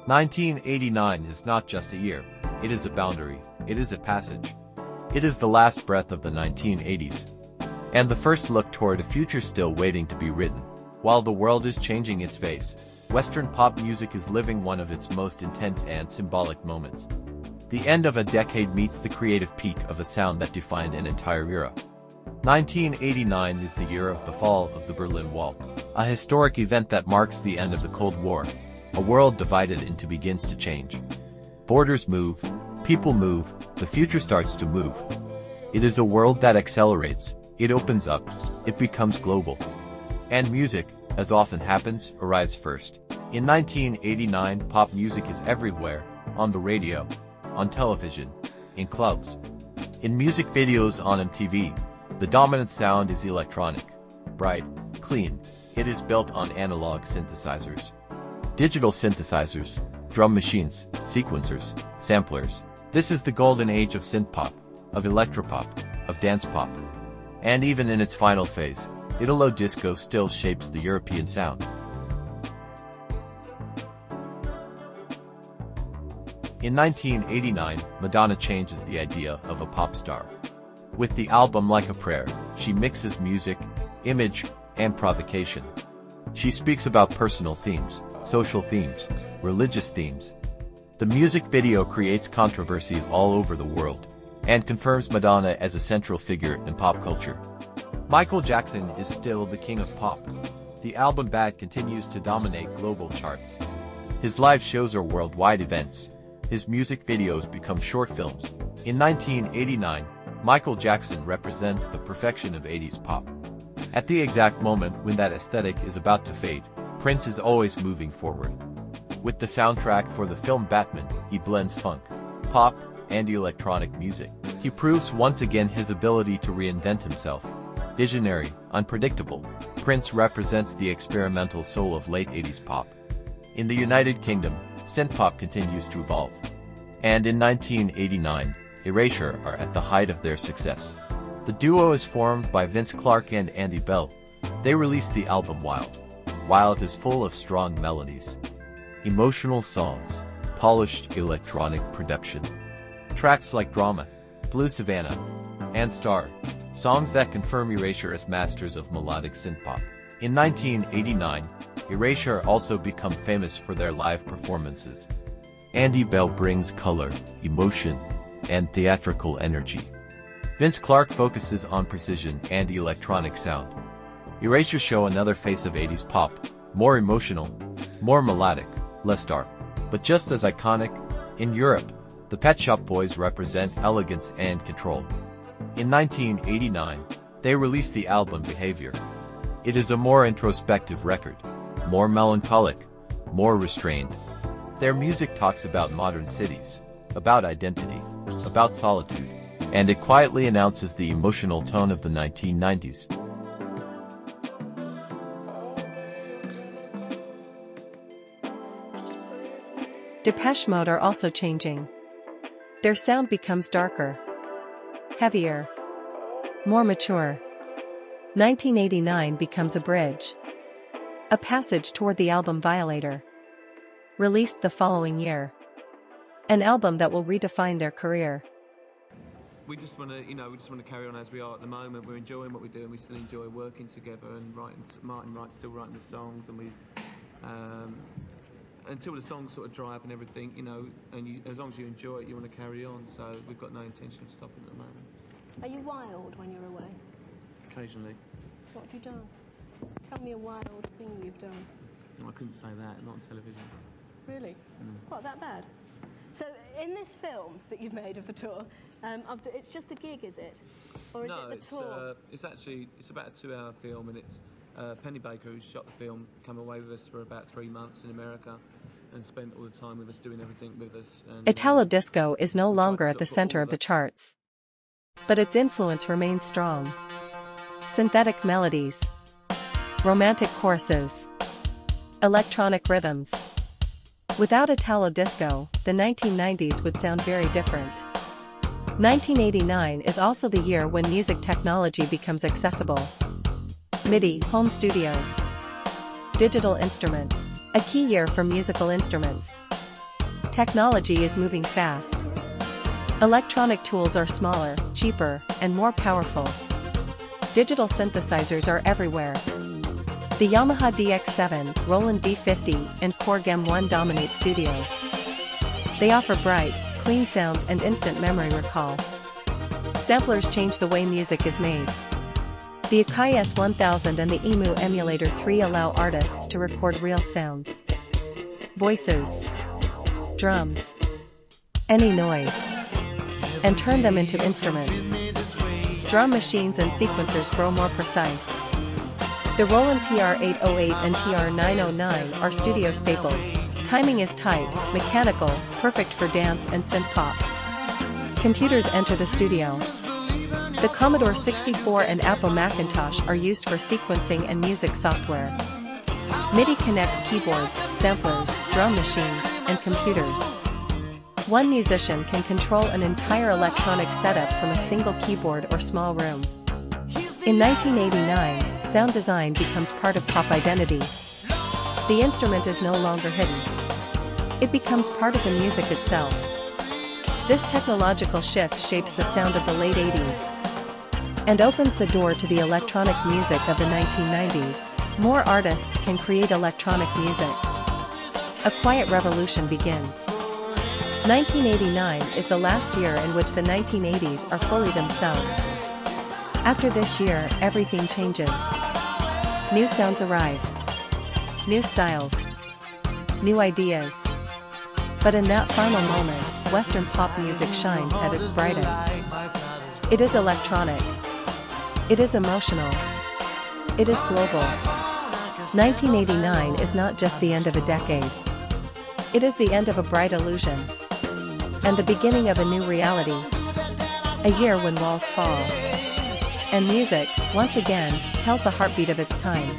1989 is not just a year, it is a boundary, it is a passage. It is the last breath of the 1980s. And the first look toward a future still waiting to be written. While the world is changing its face, Western pop music is living one of its most intense and symbolic moments. The end of a decade meets the creative peak of a sound that defined an entire era. 1989 is the year of the fall of the Berlin Wall, a historic event that marks the end of the Cold War. A world divided into begins to change. Borders move, people move, the future starts to move. It is a world that accelerates, it opens up, it becomes global. And music, as often happens, arrives first. In 1989, pop music is everywhere, on the radio, on television, in clubs, in music videos on MTV. The dominant sound is electronic, bright, clean. It is built on analog synthesizers, digital synthesizers, drum machines, sequencers, samplers. This is the golden age of synthpop, of electropop, of dance pop. And even in its final phase, Italo disco still shapes the European sound. In 1989, Madonna changes the idea of a pop star. With the album Like a Prayer, she mixes music, image, and provocation. She speaks about personal themes, social themes, religious themes. The music video creates controversy all over the world, and confirms Madonna as a central figure in pop culture. Michael Jackson is still the king of pop. The album Bad continues to dominate global charts. His live shows are worldwide events. His music videos become short films. In 1989, Michael Jackson represents the perfection of 80s pop. At the exact moment when that aesthetic is about to fade, Prince is always moving forward. With the soundtrack for the film Batman, he blends funk, pop, and electronic music. He proves once again his ability to reinvent himself. Visionary, unpredictable, Prince represents the experimental soul of late 80s pop. In the United Kingdom, synthpop continues to evolve. And in 1989, Erasure are at the height of their success. The duo is formed by Vince Clarke and Andy Bell. They released the album Wild. Wild is full of strong melodies, emotional songs, polished electronic production. Tracks like Drama, Blue Savannah, and Star, songs that confirm Erasure as masters of melodic synthpop. In 1989, Erasure also become famous for their live performances. Andy Bell brings color, emotion, and theatrical energy. Vince Clarke focuses on precision and electronic sound. Erasure show another face of 80s pop, more emotional, more melodic, less dark, but just as iconic. In Europe, the Pet Shop Boys represent elegance and control. In 1989, they released the album Behavior. It is a more introspective record, more melancholic, more restrained. Their music talks about modern cities, about identity, about solitude, and it quietly announces the emotional tone of the 1990s. Depeche Mode are also changing. Their sound becomes darker, heavier, more mature. 1989 becomes a bridge, a passage toward the album Violator, released the following year. An album that will redefine their career. We just want to, carry on as we are at the moment. We're enjoying what we do, and we still enjoy working together and writing. Martin Wright's still writing the songs, and we, until the songs sort of dry up and everything, and as long as you enjoy it, you want to carry on. So we've got no intention of stopping at the moment. Are you wild when you're away? Occasionally. What have you done? Tell me a wild thing you've done. No, I couldn't say that, not on television. Really? What, that bad? So in this film that you've made of the tour, it's just a gig, is it? Or is it the tour? It's about a 2-hour film, and it's Penny Baker, who shot the film, came away with us for about 3 months in America and spent all the time with us, doing everything with us. And, Italo disco is no longer at the center of the charts, but its influence remains strong. Synthetic melodies, romantic choruses, electronic rhythms. Without Italo disco, the 1990s would sound very different. 1989 is also the year when music technology becomes accessible. MIDI home studios. Digital instruments. A key year for musical instruments. Technology is moving fast. Electronic tools are smaller, cheaper, and more powerful. Digital synthesizers are everywhere. The Yamaha DX7, Roland D50, and Korg M1 dominate studios. They offer bright, clean sounds and instant memory recall. Samplers change the way music is made. The Akai S1000 and the EMU Emulator 3 allow artists to record real sounds. Voices, drums, any noise, and turn them into instruments. Drum machines and sequencers grow more precise. The Roland TR-808 and TR-909 are studio staples. Timing is tight, mechanical, perfect for dance and synth pop. Computers enter the studio. The Commodore 64 and Apple Macintosh are used for sequencing and music software. MIDI connects keyboards, samplers, drum machines, and computers. One musician can control an entire electronic setup from a single keyboard or small room. In 1989, sound design becomes part of pop identity. The instrument is no longer hidden. It becomes part of the music itself. This technological shift shapes the sound of the late 80s and opens the door to the electronic music of the 1990s. More artists can create electronic music. A quiet revolution begins. 1989 is the last year in which the 1980s are fully themselves. After this year, everything changes. New sounds arrive. New styles. New ideas. But in that final moment, Western pop music shines at its brightest. It is electronic. It is emotional. It is global. 1989 is not just the end of a decade. It is the end of a bright illusion. And the beginning of a new reality. A year when walls fall. And music, once again, tells the heartbeat of its time.